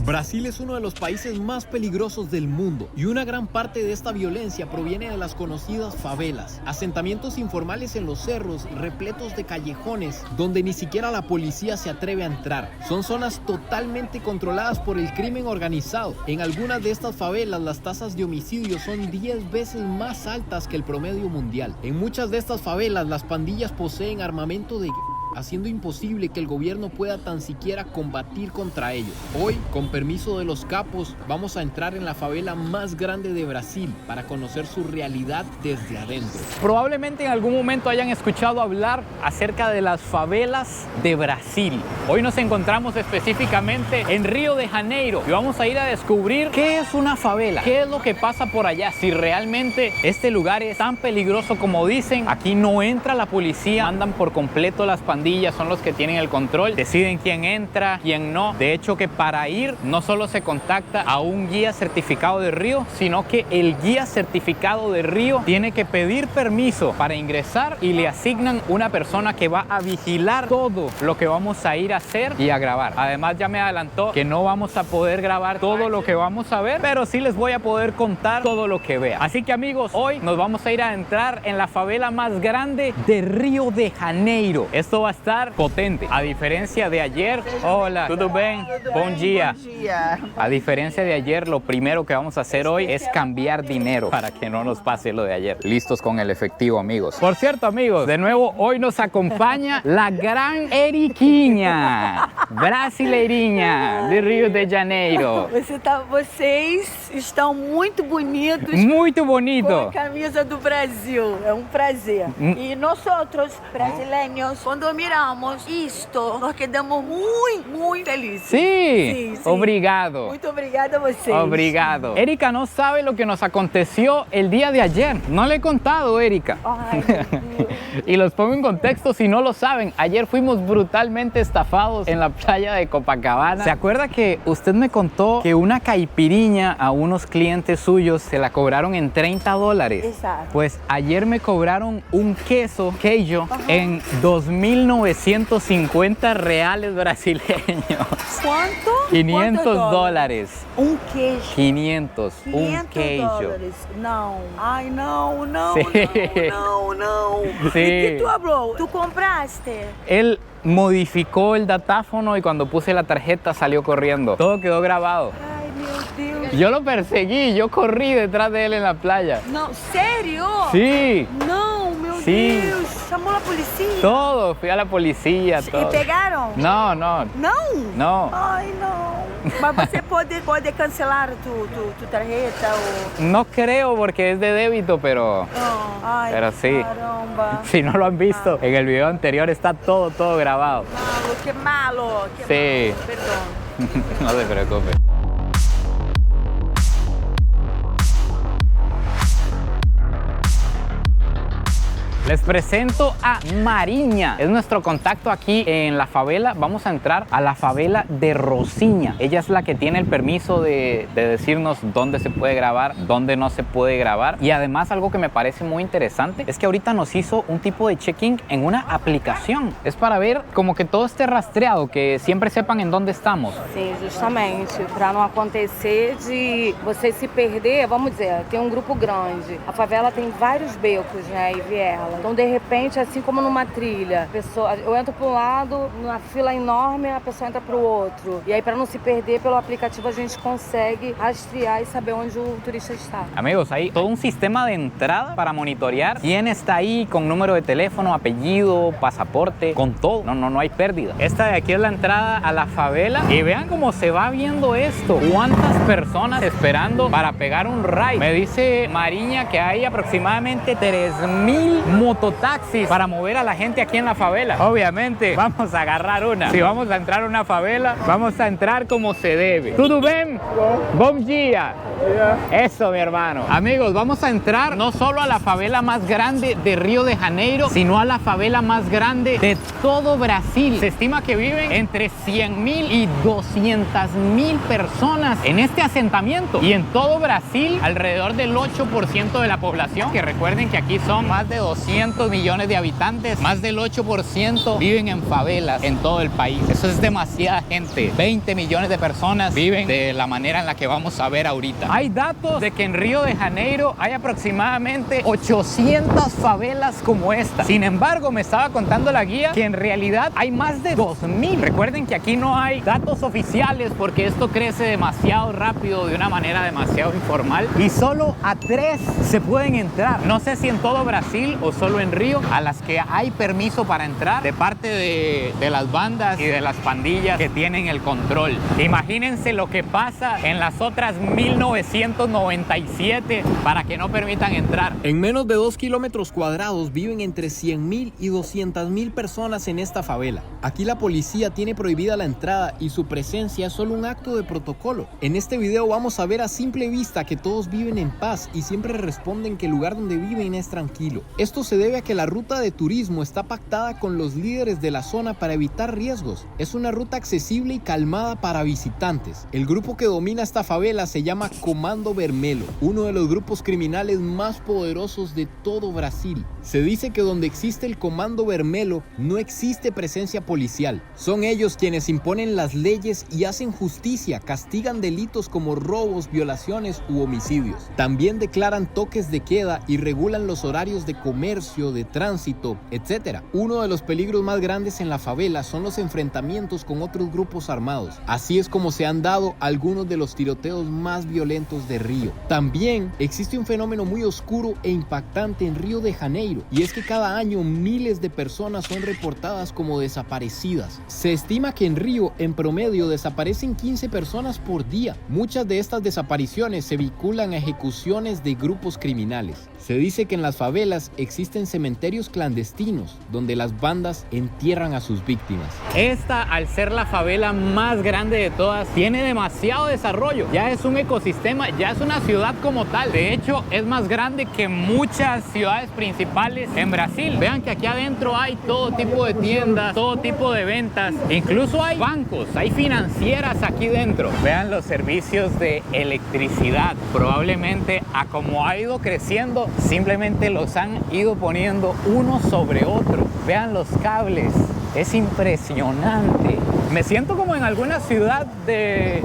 Brasil es uno de los países más peligrosos del mundo y una gran parte de esta violencia proviene de las conocidas favelas, asentamientos informales en los cerros repletos de callejones donde ni siquiera la policía se atreve a entrar. Son zonas totalmente controladas por el crimen organizado. En algunas de estas favelas las tasas de homicidio son 10 veces más altas que el promedio mundial. En muchas de estas favelas las pandillas poseen armamento de guerra, haciendo imposible que el gobierno pueda tan siquiera combatir contra ellos. Hoy, con permiso de los capos, vamos a entrar en la favela más grande de Brasil para conocer su realidad desde adentro. Probablemente en algún momento hayan escuchado hablar acerca de las favelas de Brasil. Hoy nos encontramos específicamente en Río de Janeiro y vamos a ir a descubrir qué es una favela, qué es lo que pasa por allá, si realmente este lugar es tan peligroso como dicen. Aquí no entra la policía, mandan por completo las pandillas, son los que tienen el control, deciden quién entra, quién no. De hecho, que para ir no solo se contacta a un guía certificado de Río, sino que el guía certificado de Río tiene que pedir permiso para ingresar y le asignan una persona que va a vigilar todo lo que vamos a ir a hacer y a grabar. Además, ya me adelantó que no vamos a poder grabar todo lo que vamos a ver, pero sí les voy a poder contar todo lo que vea. Así que, amigos, hoy nos vamos a ir a entrar en la favela más grande de Río de Janeiro. Esto va a estar potente. A diferencia de ayer, hola, ¿todo bien? Buen día. A diferencia de ayer, lo primero que vamos a hacer hoy es cambiar dinero para que no nos pase lo de ayer. Listos con el efectivo, amigos. Por cierto, amigos, de nuevo hoy nos acompaña la gran Eriquinha, brasileirinha de Rio de Janeiro. Vocês estão muito bonitos. Muito bonito. Com a camisa do Brasil. É um prazer. E nós outros brasileiros, quando miramos isto, nós quedamos muito felizes. Sí. Obrigado. Muito obrigada a vocês. Obrigado. Erika no sabe lo que nos aconteció el día de ayer. No le he contado, Erika. Ay, Dios mío. Y los pongo en contexto si no lo saben. Ayer fuimos brutalmente estafados en la playa de Copacabana. ¿Se acuerda que usted me contó que una caipiriña a unos clientes suyos se la cobraron en $30? Exacto. Pues ayer me cobraron un queijo en 2.950 reales brasileños. ¿Cuánto? $500. Um queijo. 500. Un queijo. $500. Não. Ai, não. Sí. Não. Sí. E que tu hablou? Tu compraste? Él modificó el datáfono y cuando puse la tarjeta salió corriendo. Todo quedó grabado. Ai, meu Deus. Yo lo perseguí, yo corrí detrás de él en la playa. Não, sério? Sí, Não, meu Sí. Deus. Chamou a polícia? todo, fui a la policía, E todo. pegaram? No. Não? Ai, não. Mas você pode cancelar tu tarjeta ou... No creo porque es de débito, pero Não. Ai, Pero sí. caramba. si no lo han visto, en el video anterior está todo grabado. Malo, que malo. Que Sí. malo. Perdão. No se preocupe. Les presento a Mariña, es nuestro contacto aquí en la favela. Vamos a entrar a la favela de Rocinha. Ella es la que tiene el permiso de decirnos dónde se puede grabar, dónde no se puede grabar. Y además algo que me parece muy interesante es que ahorita nos hizo un tipo de check-in en una aplicación. Es para ver como que todo esté rastreado, que siempre sepan en dónde estamos. Sim, justamente, para não acontecer de você se perder, vamos dizer, tem um grupo grande. A favela tem vários becos, né, e viela. Então, de repente, assim como numa trilha, eu entro para um lado, numa fila enorme, a pessoa entra para o outro. E aí, para não se perder pelo aplicativo, a gente consegue rastrear e saber onde o turista está. Amigos, hay todo un sistema de entrada para monitorear quién está ahí con número de teléfono, apellido, pasaporte, con todo. No hay pérdida. Esta de aquí es la entrada a la favela y vean cómo se va viendo esto. ¿Cuántas personas esperando para pegar un ride? Me dice Mariña que hay aproximadamente 3.000 mototaxis para mover a la gente aquí en la favela. Obviamente vamos a agarrar una. Si vamos a entrar a una favela, vamos a entrar como se debe. ¿Tudo bem? Bom dia. Eso, mi hermano. Amigos, vamos a entrar no solo a la favela más grande de Río de Janeiro, sino a la favela más grande de todo Brasil. Se estima que viven entre 100.000 y 200.000 personas en este asentamiento. Y en todo Brasil, alrededor del 8% de la población, que recuerden que aquí son más de 200 200 millones de habitantes, más del 8% viven en favelas en todo el país. Eso es demasiada gente. 20 millones de personas viven de la manera en la que vamos a ver ahorita. Hay datos de que en Río de Janeiro hay aproximadamente 800 favelas como esta. Sin embargo, me estaba contando la guía que en realidad hay más de 2000. Recuerden que aquí no hay datos oficiales porque esto crece demasiado rápido, de una manera demasiado informal, y solo a 3 se pueden entrar. No sé si en todo Brasil o solo en Río, a las que hay permiso para entrar de parte de las bandas y de las pandillas que tienen el control. Imagínense lo que pasa en las otras 1997 para que no permitan entrar. En menos de 2 kilómetros cuadrados viven entre 100.000 y 200.000 personas en esta favela. Aquí la policía tiene prohibida la entrada y su presencia es solo un acto de protocolo. En este video vamos a ver a simple vista que todos viven en paz y siempre responden que el lugar donde viven es tranquilo. Esto se debe a que la ruta de turismo está pactada con los líderes de la zona para evitar riesgos. Es una ruta accesible y calmada para visitantes. El grupo que domina esta favela se llama Comando Vermelho, uno de los grupos criminales más poderosos de todo Brasil. Se dice que donde existe el Comando Vermelho no existe presencia policial. Son ellos quienes imponen las leyes y hacen justicia, castigan delitos como robos, violaciones u homicidios. También declaran toques de queda y regulan los horarios de comercio, de tránsito, etc. Uno de los peligros más grandes en la favela son los enfrentamientos con otros grupos armados. Así es como se han dado algunos de los tiroteos más violentos de Río. También existe un fenómeno muy oscuro e impactante en Río de Janeiro, y es que cada año miles de personas son reportadas como desaparecidas. Se estima que en Río, en promedio, desaparecen 15 personas por día. Muchas de estas desapariciones se vinculan a ejecuciones de grupos criminales. Se dice que en las favelas existen cementerios clandestinos donde las bandas entierran a sus víctimas. Esta, al ser la favela más grande de todas, tiene demasiado desarrollo. Ya es un ecosistema, ya es una ciudad como tal. De hecho, es más grande que muchas ciudades principales en Brasil. Vean que aquí adentro hay todo tipo de tiendas, todo tipo de ventas. Incluso hay bancos, hay financieras aquí dentro. Vean los servicios de electricidad. Probablemente, a como ha ido creciendo, simplemente los han ido poniendo uno sobre otro. Vean los cables, es impresionante. Me siento como en alguna ciudad de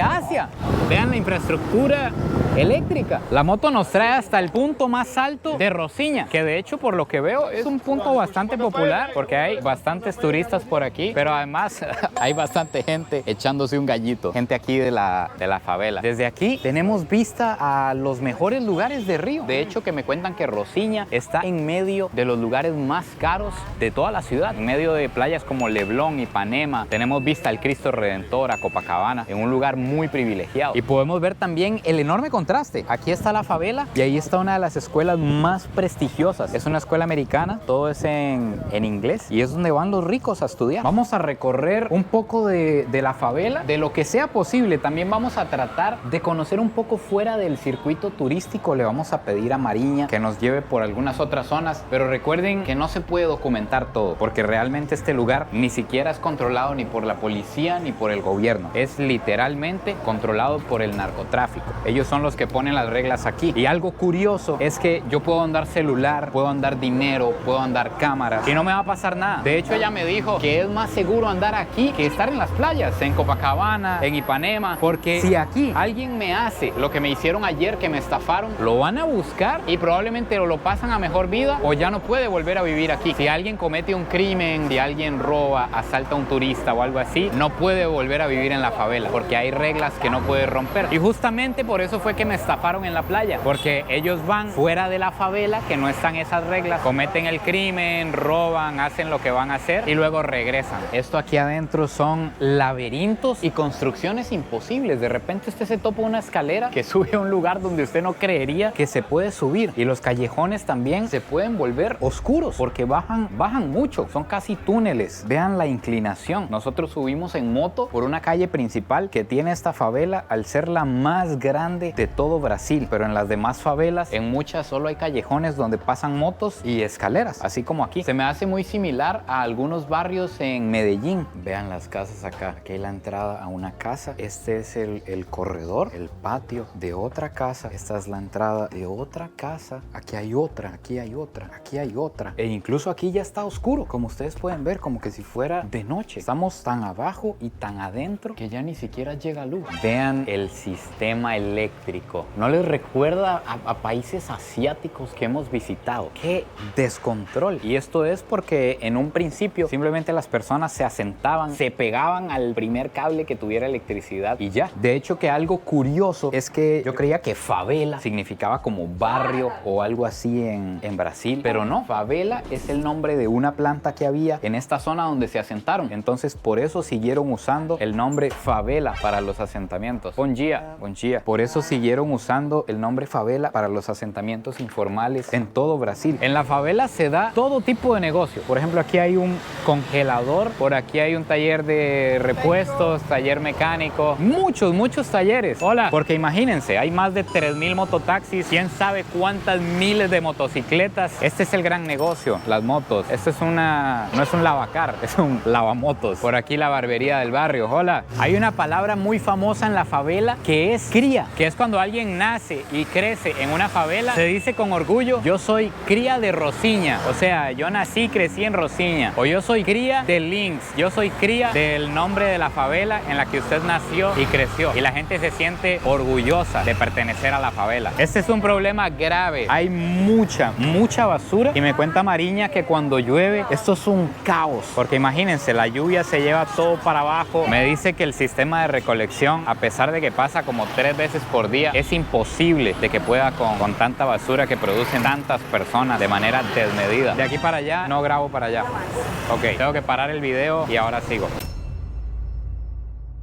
Asia. Vean la infraestructura eléctrica. La moto nos trae hasta el punto más alto de Rocinha, que de hecho, por lo que veo, es un punto bastante popular porque hay bastantes turistas por aquí, pero además hay bastante gente echándose un gallito, gente aquí de la favela. Desde aquí tenemos vista a los mejores lugares de Río. De hecho, que me cuentan que Rocinha está en medio de los lugares más caros de toda la ciudad, en medio de playas como Leblon, Ipanema. Tenemos vista al Cristo Redentor, a Copacabana, en un lugar muy privilegiado. Y podemos ver también el enorme contraste. Aquí está la favela y ahí está una de las escuelas más prestigiosas. Es una escuela americana, todo es en inglés y es donde van los ricos a estudiar. Vamos a recorrer un poco de la favela, de lo que sea posible. También vamos a tratar de conocer un poco fuera del circuito turístico. Le vamos a pedir a Mariña que nos lleve por algunas otras zonas, pero recuerden que no se puede documentar todo porque realmente este lugar ni siquiera es controlado ni por la policía ni por el gobierno. Es literalmente controlado por el narcotráfico. Ellos son los que ponen las reglas aquí. Y algo curioso es que yo puedo andar celular, puedo andar dinero, puedo andar cámaras y no me va a pasar nada. De hecho, ella me dijo que es más seguro andar aquí que estar en las playas, en Copacabana, en Ipanema, porque si aquí alguien me hace lo que me hicieron ayer, que me estafaron, lo van a buscar y probablemente lo pasan a mejor vida o ya no puede volver a vivir aquí. Si alguien comete un crimen, si alguien roba, asalta a un turista o algo así, no puede volver a vivir en la favela porque hay reglas que no puede romper. Y justamente por eso fue que me estafaron en la playa, porque ellos van fuera de la favela, que no están esas reglas, cometen el crimen, roban, hacen lo que van a hacer y luego regresan. Esto aquí adentro son laberintos y construcciones imposibles. De repente usted se topa una escalera que sube a un lugar donde usted no creería que se puede subir, y los callejones también se pueden volver oscuros porque bajan mucho, son casi túneles. Vean la inclinación. Nosotros subimos en moto por una calle principal que tiene esta favela al ser la más grande de todo Brasil, pero en las demás favelas, en muchas solo hay callejones donde pasan motos y escaleras, así como aquí. Se me hace muy similar a algunos barrios en Medellín. Vean las casas acá. Aquí hay la entrada a una casa. Este es el corredor, el patio de otra casa. Esta es la entrada de otra casa. Aquí hay otra, aquí hay otra, aquí hay otra. E incluso aquí ya está oscuro, como ustedes pueden ver, como que si fuera de noche. Estamos tan abajo y tan adentro que ya ni siquiera llega luz. Vean el sistema eléctrico. ¿No les recuerda a países asiáticos que hemos visitado? ¡Qué descontrol! Y esto es porque en un principio simplemente las personas se asentaban, se pegaban al primer cable que tuviera electricidad y ya. De hecho, que algo curioso es que yo creía que favela significaba como barrio o algo así en Brasil, pero no. Favela es el nombre de una planta que había en esta zona donde se asentaron. Entonces, por eso siguieron usando el nombre favela para los asentamientos. Bom dia, bom dia. Por eso siguieron usando el nombre favela para los asentamientos informales en todo Brasil. En la favela se da todo tipo de negocio. Por ejemplo, aquí hay un congelador, por aquí hay un taller de repuestos, taller mecánico, muchos talleres. Hola, porque imagínense, hay más de 3,000 mototaxis, quién sabe cuántas miles de motocicletas. Este es el gran negocio, las motos. Esto es no es un lavacar, es un lavamotos. Por aquí la barbería del barrio. Hola, hay una palabra muy famosa en la favela que es cría, que es cuando alguien nace y crece en una favela, se dice con orgullo: yo soy cría de Rosiña, o sea, yo nací, crecí en Rosiña, o yo soy cría de Links, yo soy cría del nombre de la favela en la que usted nació y creció, y la gente se siente orgullosa de pertenecer a la favela. Este es un problema grave, hay mucha basura, y me cuenta Mariña que cuando llueve esto es un caos, porque imagínense, la lluvia se lleva todo para abajo. Me dice que el sistema de recolección, a pesar de que pasa como 3 veces por día, es imposible de que pueda con tanta basura que producen tantas personas de manera desmedida. De aquí para allá no grabo para allá. Ok, tengo que parar el video y ahora sigo.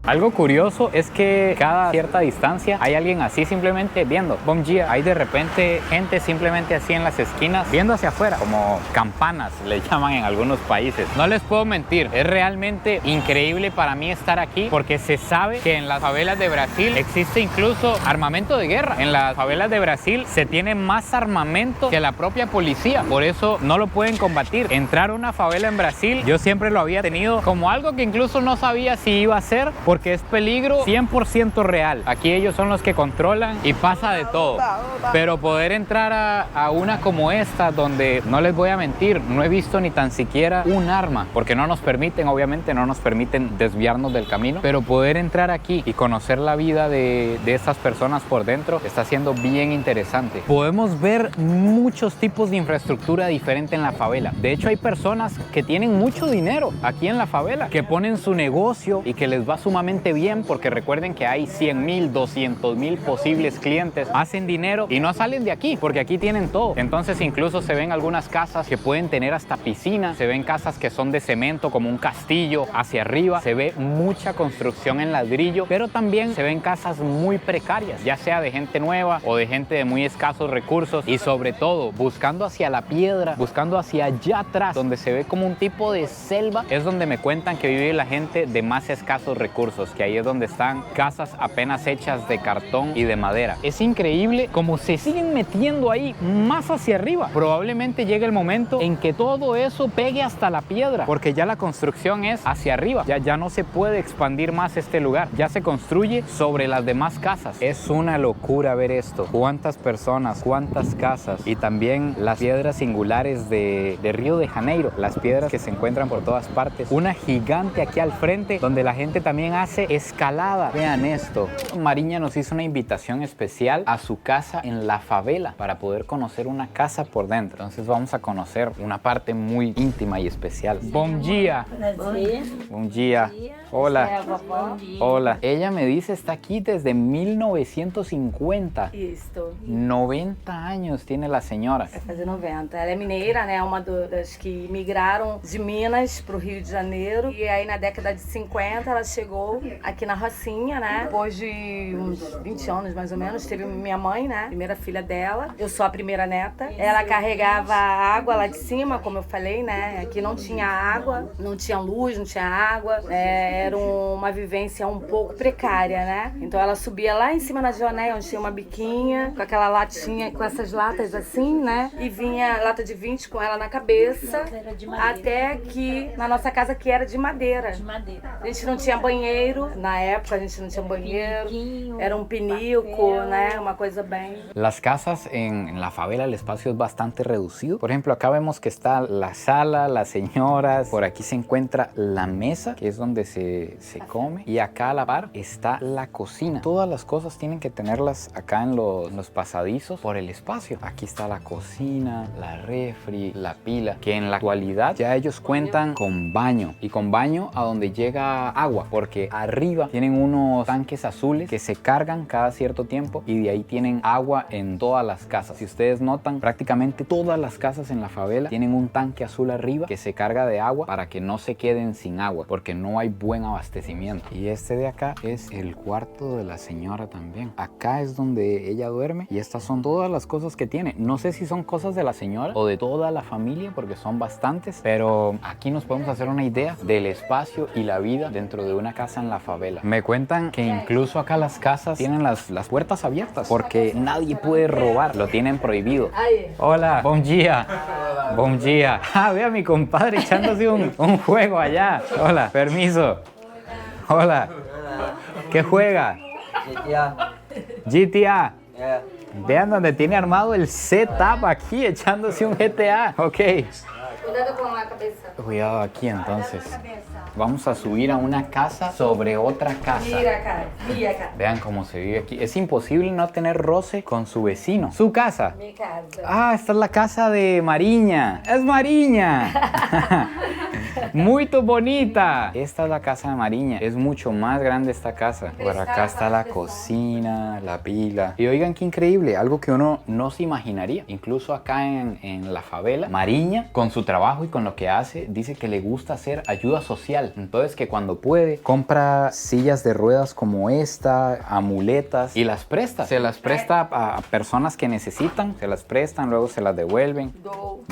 Algo curioso es que cada cierta distancia hay alguien así simplemente viendo. Bom dia. Hay de repente gente simplemente así en las esquinas viendo hacia afuera, como campanas le llaman en algunos países. No les puedo mentir, es realmente increíble para mí estar aquí porque se sabe que en las favelas de Brasil existe incluso armamento de guerra. En las favelas de Brasil se tiene más armamento que la propia policía. Por eso no lo pueden combatir. Entrar a una favela en Brasil, yo siempre lo había tenido como algo que incluso no sabía si iba a ser, porque es peligro 100% real. Aquí ellos son los que controlan y pasa de todo. Pero poder entrar a una como esta, donde no les voy a mentir, no he visto ni tan siquiera un arma, porque no nos permiten, obviamente no nos permiten desviarnos del camino, pero poder entrar aquí y conocer la vida de estas personas por dentro está siendo bien interesante. Podemos ver muchos tipos de infraestructura diferente en la favela. De hecho, hay personas que tienen mucho dinero aquí en la favela, que ponen su negocio y que les va sumamente bien, porque recuerden que hay 100,000, 200,000 posibles clientes, hacen dinero y no salen de aquí, porque aquí tienen todo. Entonces incluso se ven algunas casas que pueden tener hasta piscina, se ven casas que son de cemento como un castillo hacia arriba, se ve mucha construcción en ladrillo, pero también se ven casas muy precarias, ya sea de gente nueva o de gente de muy escasos recursos, y sobre todo buscando hacia la piedra, buscando hacia allá atrás, donde se ve como un tipo de selva, es donde me cuentan que vive la gente de más escasos recursos, que ahí es donde están casas apenas hechas de cartón y de madera. Es increíble cómo se siguen metiendo ahí más hacia arriba. Probablemente llegue el momento en que todo eso pegue hasta la piedra, porque ya la construcción es hacia arriba, ya no se puede expandir más este lugar, ya se construye sobre las demás casas. Es una locura ver esto, cuántas personas, cuántas casas, y también las piedras singulares de Río de Janeiro, las piedras que se encuentran por todas partes. Una gigante aquí al frente donde la gente también hace escalada. Vean esto. Mariña nos hizo una invitación especial a su casa en la favela para poder conocer una casa por dentro. Entonces vamos a conocer una parte muy íntima y especial. Bom dia. Bom dia. Hola. Hola. Ella me dice está aquí desde 1950. Isso. 90 años tiene la señora. Vai fazer 90. Ela é mineira, né? Uma das que migraram de Minas para o Rio de Janeiro. E aí na década de 50 ela chegou nasceu aqui na Rocinha, né? Depois de uns 20 anos, mais ou menos, teve minha mãe, né? Primeira filha dela. Eu sou a primeira neta. Ela carregava água lá de cima, como eu falei, né? Aqui não tinha água, não tinha luz, não tinha água. Era uma vivência um pouco precária, né? Então ela subia lá em cima na Joné, onde tinha uma biquinha, com aquela latinha, com essas latas assim, né? E vinha lata de 20 com ela na cabeça, até que na nossa casa que era de madeira. A gente não tinha banheiro, na época a gente não tinha banheiro, era um pinico, né? Uma coisa bem... Las casas en la favela, el espacio es bastante reducido. Por ejemplo, acá vemos que está la sala, las señoras, por aquí se encuentra la mesa, que es donde se come, y acá a la par está la cocina. Todas las cosas tienen que tenerlas acá en los pasadizos por el espacio. Aquí está la cocina, la refri, la pila, que en la actualidad ya ellos cuentan con baño, y con baño a donde llega agua, porque arriba tienen unos tanques azules que se cargan cada cierto tiempo y de ahí tienen agua en todas las casas. Si ustedes notan, prácticamente todas las casas en la favela tienen un tanque azul arriba que se carga de agua para que no se queden sin agua, porque no hay buen abastecimiento. Y este de acá es el cuarto de la señora también. Acá es donde ella duerme y estas son todas las cosas que tiene. No sé si son cosas de la señora o de toda la familia, porque son bastantes, pero aquí nos podemos hacer una idea del espacio y la vida dentro de una casa en la favela. Me cuentan que incluso acá las casas tienen las puertas abiertas porque nadie puede robar, lo tienen prohibido. Hola, buen día. Buen día. Ah, ve a mi compadre echándose un juego allá. Hola, permiso. Hola. ¿Qué juega? GTA. GTA. Yeah. Vean donde tiene armado el setup aquí, echándose un GTA. Ok. Cuidado con la cabeza. Cuidado aquí entonces. Vamos a subir a una casa sobre otra casa. Mira acá, mira acá. Vean cómo se vive aquí. Es imposible no tener roce con su vecino. Su casa. Mi casa. Ah, esta es la casa de Mariña. ¡Es Mariña! Muy bonita. Esta es la casa de Mariña. Es mucho más grande esta casa. Por acá está la cocina, la pila. Y oigan qué increíble, algo que uno no se imaginaría. Incluso acá en la favela, Mariña, con su trabajo y con lo que hace, dice que le gusta hacer ayuda social. Entonces que cuando puede, compra sillas de ruedas como esta, amuletas y las presta. Se las presta a personas que necesitan, se las prestan, luego se las devuelven.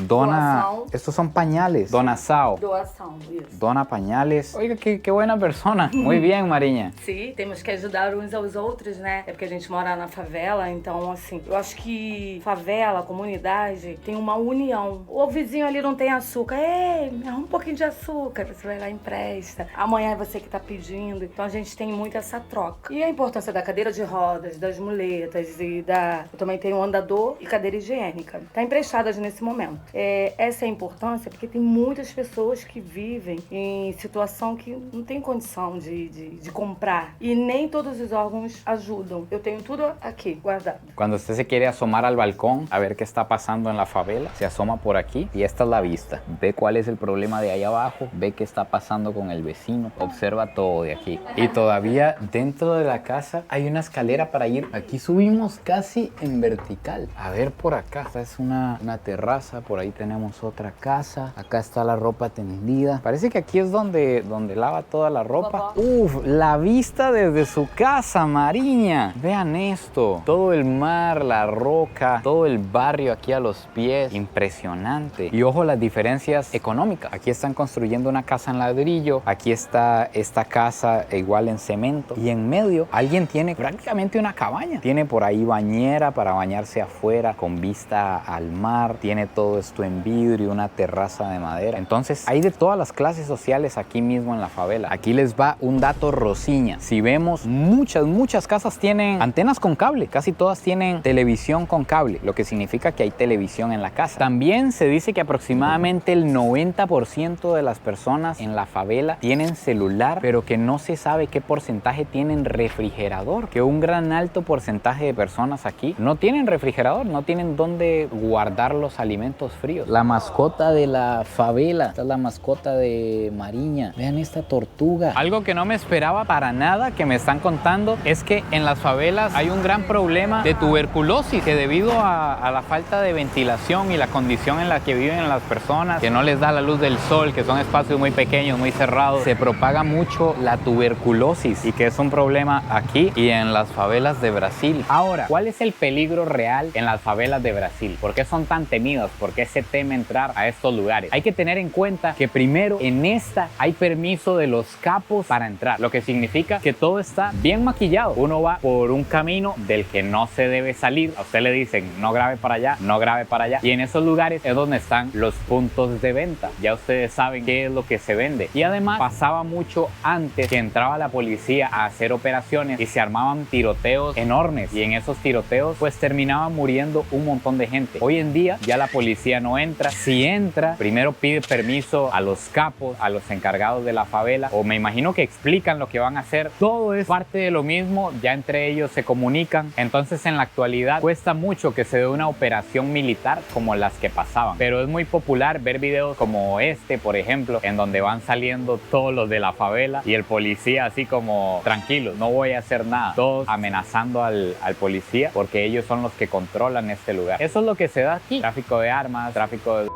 Dona, estos son pañales. Donação. Doação, isso. Dona pañales. Oiga, qué buena persona. Muy bien, Mariña. Sim, temos que ajudar uns aos outros, né? É porque a gente mora na favela, então, assim, eu acho que favela, comunidade, tem uma união. O vizinho ali não tem açúcar. Ei, me arruma um pouquinho de açúcar. Você vai lá e empresta. Amanhã é você que tá pedindo. Então, a gente tem muito essa troca. E a importância da cadeira de rodas, das muletas e da... Eu também tenho andador e cadeira higiênica. Tá emprestadas nesse momento. Essa é a importância porque tem muitas pessoas que vivem em situação que não tem condição de comprar. E nem todos os órgãos ajudam. Eu tenho tudo aqui guardado. Cuando usted se quiere asomar al balcón a ver qué está pasando en la favela, se asoma por aquí y esta es la vista. Ve cuál es el problema de ahí abajo, ve qué está pasando con el vecino, observa todo de aquí. Y todavía dentro de la casa hay una escalera para ir. Aquí subimos casi en vertical. A ver por acá, esta es una terraza, por ahí tenemos otra casa. Acá está la ropa tendida. Parece que aquí es donde lava toda la ropa. Uf, la vista desde su casa, Mariña. Vean esto, todo el mar, la roca, todo el barrio aquí a los pies. Impresionante. Y ojo las diferencias económicas. Aquí están construyendo una casa en ladrillo. Aquí está esta casa igual en cemento. Y en medio alguien tiene prácticamente una cabaña. Tiene por ahí bañera para bañarse afuera con vista al mar. Tiene todo esto en vidrio, una terraza de madera. Entonces hay de todas las clases sociales aquí mismo en la favela. Aquí les va un dato Rosiña. Si vemos, muchas casas tienen antenas con cable. Casi todas tienen televisión con cable, lo que significa que hay televisión en la casa. También se dice que aproximadamente el 90% de las personas en la favela tienen celular, pero que no se sabe qué porcentaje tienen refrigerador. Que un gran alto porcentaje de personas aquí no tienen refrigerador, no tienen dónde guardar los alimentos fríos. La mascota de la favela, esta es la mascota mascota de Mariña. Vean esta tortuga. Algo que no me esperaba para nada que me están contando es que en las favelas hay un gran problema de tuberculosis, que debido a la falta de ventilación y la condición en la que viven las personas, que no les da la luz del sol, que son espacios muy pequeños, muy cerrados, se propaga mucho la tuberculosis y que es un problema aquí y en las favelas de Brasil. Ahora, ¿cuál es el peligro real en las favelas de Brasil? ¿Por qué son tan temidas? ¿Por qué se teme entrar a estos lugares? Hay que tener en cuenta que primero en esta hay permiso de los capos para entrar, lo que significa que todo está bien maquillado. Uno va por un camino del que no se debe salir. A usted le dicen no grabe para allá, no grabe para allá, y en esos lugares es donde están los puntos de venta. Ya ustedes saben qué es lo que se vende. Y además pasaba mucho antes que entraba la policía a hacer operaciones y se armaban tiroteos enormes, y en esos tiroteos pues terminaba muriendo un montón de gente. Hoy en día ya la policía no entra. Si entra, primero pide permiso a los capos, a los encargados de la favela, o me imagino que explican lo que van a hacer. Todo es parte de lo mismo, ya entre ellos se comunican. Entonces en la actualidad cuesta mucho que se dé una operación militar como las que pasaban, pero es muy popular ver videos como este, por ejemplo, en donde van saliendo todos los de la favela y el policía así como tranquilos, no voy a hacer nada, todos amenazando al policía porque ellos son los que controlan este lugar. Eso es lo que se da aquí: tráfico de armas, tráfico de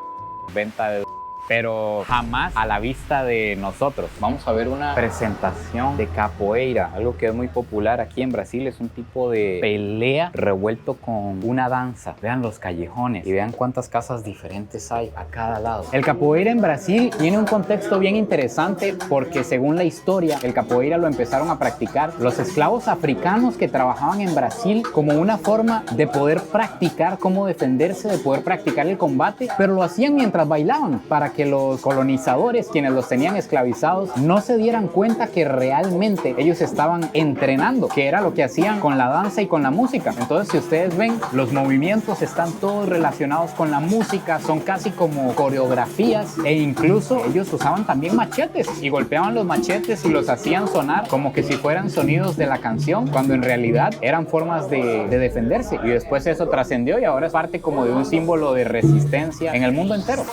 venta de, pero jamás a la vista de nosotros. Vamos a ver una presentación de capoeira, algo que es muy popular aquí en Brasil. Es un tipo de pelea revuelto con una danza. Vean los callejones y vean cuántas casas diferentes hay a cada lado. El capoeira en Brasil tiene un contexto bien interesante porque, según la historia, el capoeira lo empezaron a practicar los esclavos africanos que trabajaban en Brasil como una forma de poder practicar cómo defenderse, de poder practicar el combate, pero lo hacían mientras bailaban, para que los colonizadores, quienes los tenían esclavizados, no se dieran cuenta que realmente ellos estaban entrenando, que era lo que hacían con la danza y con la música. Entonces, si ustedes ven, los movimientos están todos relacionados con la música, son casi como coreografías, e incluso ellos usaban también machetes y golpeaban los machetes y los hacían sonar como que si fueran sonidos de la canción, cuando en realidad eran formas de defenderse. Y después eso trascendió y ahora es parte como de un símbolo de resistencia en el mundo entero.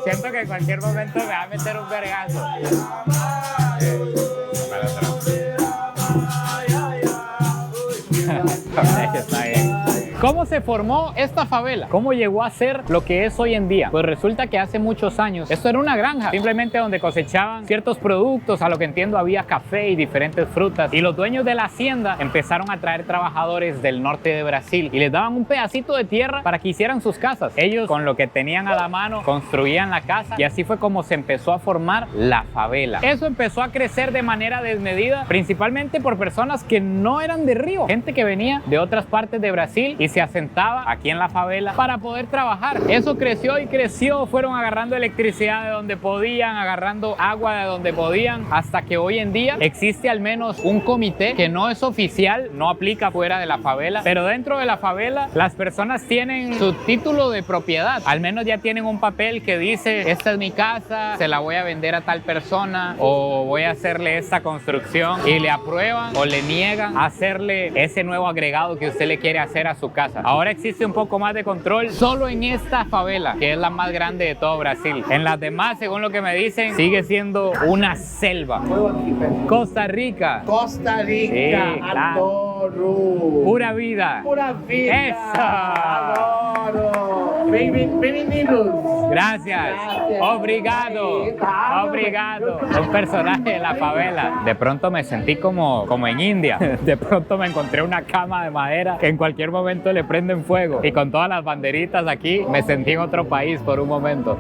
Siento que en cualquier momento me va a meter un vergazo. Está bien. ¿Cómo se formó esta favela? ¿Cómo llegó a ser lo que es hoy en día? Pues resulta que hace muchos años esto era una granja, simplemente donde cosechaban ciertos productos. A lo que entiendo había café y diferentes frutas, y los dueños de la hacienda empezaron a traer trabajadores del norte de Brasil y les daban un pedacito de tierra para que hicieran sus casas. Ellos, con lo que tenían a la mano, construían la casa, y así fue como se empezó a formar la favela. Eso empezó a crecer de manera desmedida, principalmente por personas que no eran de Río, gente que venía de otras partes de Brasil y se asentaba aquí en la favela para poder trabajar. Eso creció y creció, fueron agarrando electricidad de donde podían, agarrando agua de donde podían, hasta que hoy en día existe al menos un comité que no es oficial, no aplica fuera de la favela, pero dentro de la favela las personas tienen su título de propiedad, al menos ya tienen un papel que dice: esta es mi casa, se la voy a vender a tal persona, o voy a hacerle esta construcción, y le aprueban o le niegan hacerle ese nuevo agregado que usted le quiere hacer a su casa. Ahora existe un poco más de control solo en esta favela, que es la más grande de todo Brasil. En las demás, según lo que me dicen, sigue siendo una selva. Costa Rica. Costa Rica, Sí, claro. adoro. Pura vida. Pura vida. Eso. Adoro. Bienvenidos. Gracias. Gracias. Obrigado. Obrigado. Un personaje de la favela. De pronto me sentí como en India. De pronto me encontré una cama de madera que en cualquier momento le prenden fuego. Y con todas las banderitas aquí, me sentí en otro país por un momento.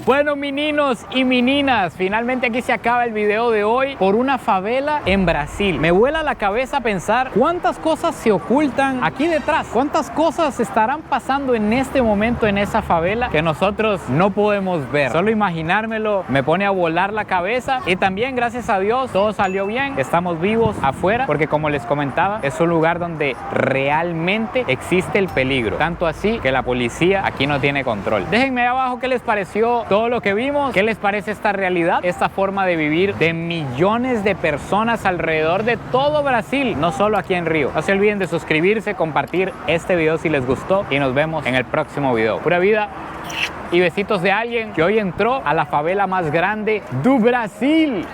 Bueno, meninos y meninas, finalmente aquí se acaba el video de hoy por una favela en Brasil. Me vuela la cabeza pensar cuántas cosas se ocultan aquí detrás, cuántas cosas estarán pasando en este momento en esa favela que nosotros no podemos ver. Solo imaginármelo me pone a volar la cabeza. Y también, gracias a Dios, todo salió bien, estamos vivos afuera, porque como les comentaba, es un lugar donde realmente existe el peligro, tanto así que la policía aquí no tiene control. Déjenme abajo qué les pareció todo lo que vimos, ¿qué les parece esta realidad? Esta forma de vivir de millones de personas alrededor de todo Brasil, no solo aquí en Río. No se olviden de suscribirse, compartir este video si les gustó y nos vemos en el próximo video. Pura vida y besitos de alguien que hoy entró a la favela más grande do Brasil.